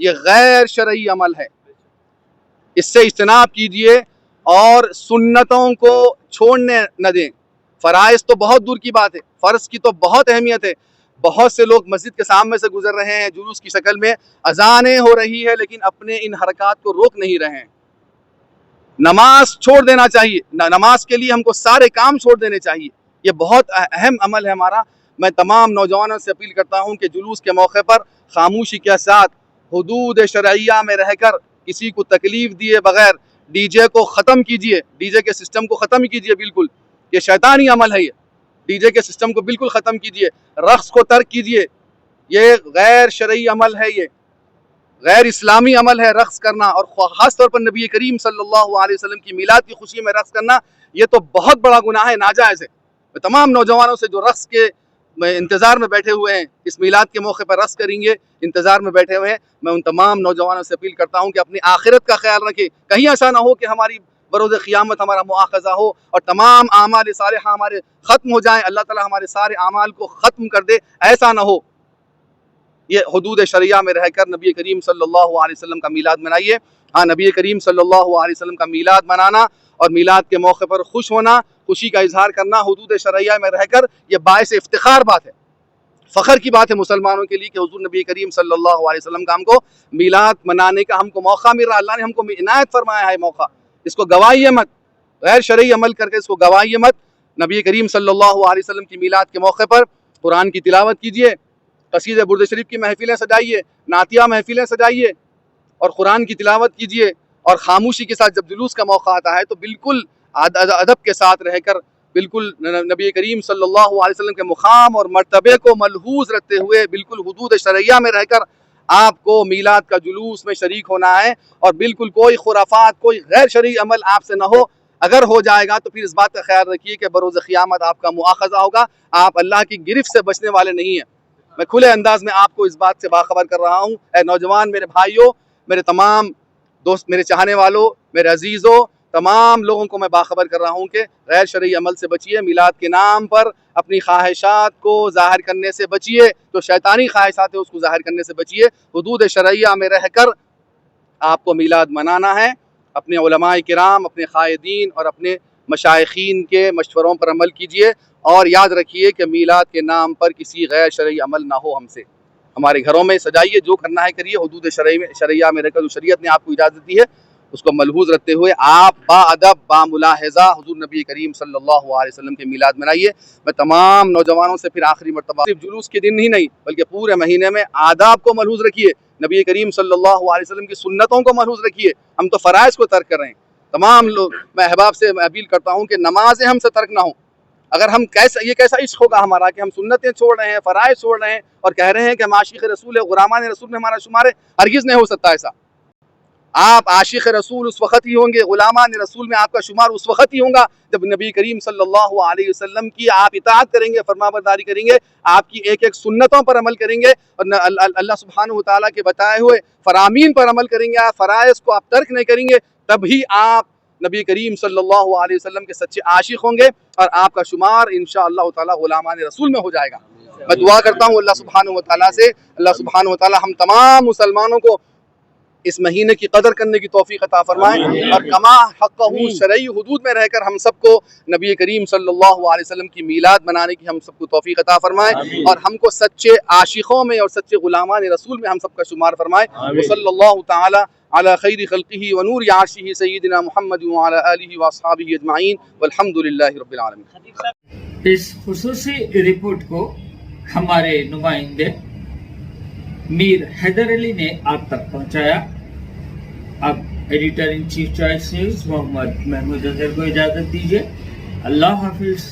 یہ غیر شرعی عمل ہے، اس سے اجتناب کیجئے اور سنتوں کو چھوڑنے نہ دیں۔ فرائض تو بہت دور کی بات ہے، فرض کی تو بہت اہمیت ہے۔ بہت سے لوگ مسجد کے سامنے سے گزر رہے ہیں جلوس کی شکل میں، اذانیں ہو رہی ہے لیکن اپنے ان حرکات کو روک نہیں رہے ہیں۔ نماز چھوڑ دینا چاہیے، نماز کے لیے ہم کو سارے کام چھوڑ دینے چاہیے، یہ بہت اہم عمل ہے ہمارا۔ میں تمام نوجوانوں سے اپیل کرتا ہوں کہ جلوس کے موقع پر خاموشی کے ساتھ حدود شرعیہ میں رہ کر کسی کو تکلیف دیے بغیر ڈی جے کو ختم کیجئے، ڈی جے کے سسٹم کو ختم کیجئے۔ بالکل یہ شیطانی عمل ہے، یہ ڈی جے کے سسٹم کو بالکل ختم کیجئے، رقص کو ترک کیجئے، یہ غیر شرعی عمل ہے، یہ غیر اسلامی عمل ہے رقص کرنا، اور خاص طور پر نبی کریم صلی اللہ علیہ وسلم کی میلاد کی خوشی میں رقص کرنا یہ تو بہت بڑا گناہ ہے، ناجائز ہے۔ میں تمام نوجوانوں سے جو رقص کے انتظار میں بیٹھے ہوئے ہیں، اس میلاد کے موقع پر رقص کریں گے، انتظار میں بیٹھے ہوئے ہیں، میں ان تمام نوجوانوں سے اپیل کرتا ہوں کہ اپنی آخرت کا خیال رکھیں، کہیں ایسا نہ ہو کہ ہماری بروز قیامت ہمارا مؤاخذہ ہو اور تمام اعمال صالحہ ہمارے ختم ہو جائیں، اللہ تعالی ہمارے سارے اعمال کو ختم کر دے، ایسا نہ ہو۔ یہ حدود شرعیہ میں رہ کر نبی کریم صلی اللہ علیہ وسلم کا میلاد منائیے۔ ہاں، نبی کریم صلی اللہ علیہ وسلم کا میلاد منانا اور میلاد کے موقع پر خوش ہونا، خوشی کا اظہار کرنا حدود شرعیہ میں رہ کر، یہ باعث افتخار بات ہے، فخر کی بات ہے مسلمانوں کے لیے کہ حضور نبی کریم صلی اللہ علیہ وسلم کا ہم کو میلاد منانے کا ہم کو موقع مل رہا، اللہ نے ہم کو عنایت فرمایا ہے موقع، اس کو گوائیے مت، غیر شرعی عمل کر کے اس کو گوائیے مت۔ نبی کریم صلی اللہ علیہ وسلم کی میلاد کے موقع پر قرآن کی تلاوت کیجیے، قصیدہ برد شریف کی محفلیں سجائیے، نعتیہ محفلیں سجائیے اور قرآن کی تلاوت کیجیے، اور خاموشی کے ساتھ جب جلوس کا موقع آتا ہے تو بالکل ادب کے ساتھ رہ کر، بالکل نبی کریم صلی اللہ علیہ وسلم کے مقام اور مرتبے کو ملحوظ رکھتے ہوئے بالکل حدود شرعیہ میں رہ کر آپ کو میلاد کا جلوس میں شریک ہونا ہے، اور بالکل کوئی خرافات، کوئی غیر شرعی عمل آپ سے نہ ہو۔ اگر ہو جائے گا تو پھر اس بات کا خیال رکھیے کہ بروز قیامت آپ کا مؤاخذہ ہوگا، آپ اللہ کی گرفت سے بچنے والے نہیں ہیں۔ میں کھلے انداز میں آپ کو اس بات سے باخبر کر رہا ہوں، اے نوجوان میرے بھائیوں، میرے تمام دوست، میرے چاہنے والوں، میرے عزیزوں، تمام لوگوں کو میں باخبر کر رہا ہوں کہ غیر شرعی عمل سے بچیے، میلاد کے نام پر اپنی خواہشات کو ظاہر کرنے سے بچیے، جو شیطانی خواہشات ہیں اس کو ظاہر کرنے سے بچیے، حدود شرعیہ میں رہ کر آپ کو میلاد منانا ہے۔ اپنے علماء کرام، اپنے قائدین اور اپنے مشائخین کے مشوروں پر عمل کیجیے، اور یاد رکھیے کہ میلاد کے نام پر کسی غیر شرعی عمل نہ ہو ہم سے۔ ہمارے گھروں میں سجائیے، جو کرنا ہے کریے، حدود شرعیہ میں رہ کر جو شریعت نے آپ کو اجازت دی ہے اس کو ملحوظ رکھتے ہوئے آپ با ادب، با ملاحظہ حضور نبی کریم صلی اللہ علیہ وسلم کے میلاد منائیے۔ میں تمام نوجوانوں سے پھر آخری مرتبہ، صرف جلوس کے دن ہی نہیں بلکہ پورے مہینے میں آداب کو ملحوظ رکھیے، نبی کریم صلی اللہ علیہ وسلم کی سنتوں کو ملحوظ رکھیے۔ ہم تو فرائض کو ترک کر رہے ہیں، تمام لوگ، میں احباب سے اپیل کرتا ہوں کہ نمازیں ہم سے ترک نہ ہوں۔ اگر ہم یہ کیسا عشق ہوگا ہمارا کہ ہم سنتیں چھوڑ رہے ہیں، فرائض چھوڑ رہے ہیں اور کہہ رہے ہیں کہ ہم عاشق رسول ہے، غلامان رسول میں ہمارا شمار ہے؟ ہرگز نہیں ہو سکتا ایسا۔ آپ عاشق رسول اس وقت ہی ہوں گے، غلامان رسول میں آپ کا شمار اس وقت ہی ہوگا جب نبی کریم صلی اللہ علیہ وسلم کی آپ اطاعت کریں گے، فرما برداری کریں گے، آپ کی ایک ایک سنتوں پر عمل کریں گے، اور اللہ سبحانہ وتعالیٰ کے بتائے ہوئے فرامین پر عمل کریں گے، آپ فرائض کو آپ ترک نہیں کریں گے، تبھی آپ نبی کریم صلی اللہ علیہ وسلم کے سچے عاشق ہوں گے، اور آپ کا شمار انشاءاللہ تعالیٰ غلامان رسول میں ہو جائے گا۔ میں دعا کرتا ہوں اللہ سبحانہ وتعالیٰ سے، اللہ سبحانہ وتعالیٰ ہم تمام مسلمانوں کو اس مہینے کی قدر کرنے کی توفیق عطا فرمائیں، اور کما حقہ شرعی حدود میں رہ کر ہم سب کو نبی کریم صلی اللہ علیہ وسلم کی میلاد منانے کی ہم سب کو توفیق عطا فرمائیں، اور ہم کو سچے عاشقوں میں اور سچے غلامان رسول میں ہم سب کا شمار فرمائیں۔ وصلی اللہ تعالی علی خیر خلقہ ونور عرشہ سیدنا محمد وعلی آلہ واصحابہ اجمعین، والحمد للہ رب العالمین۔ اس خصوصی رپورٹ کو ہمارے نمائندے میر حیدر علی نے آپ تک پہنچایا۔ اب editor in chief choice news Muhammad Mahmood Azhar کو اجازت دیجیے۔ اللہ حافظ۔